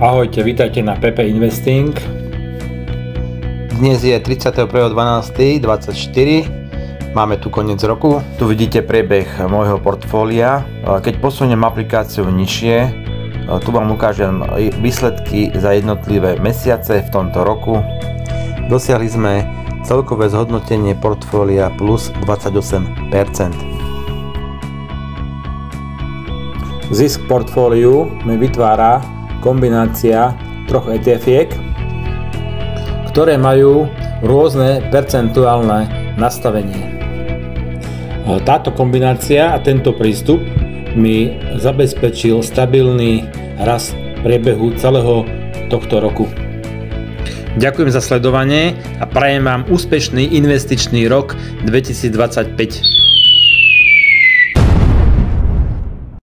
Ahojte, vítajte na PP Investing. Dnes je 31.12.24, máme tu koniec roku. Tu vidíte priebeh môjho portfólia. Keď posuniem aplikáciu nižšie, tu vám ukážem výsledky za jednotlivé mesiace v tomto roku. Dosiahli sme celkové zhodnotenie portfólia plus 28%. Zisk portfóliu mi vytvára kombinácia troch ETF-iek, ktoré majú rôzne percentuálne nastavenie. Táto kombinácia a tento prístup mi zabezpečil stabilný rast priebehu celého tohto roku. Ďakujem za sledovanie a prajem vám úspešný investičný rok 2025.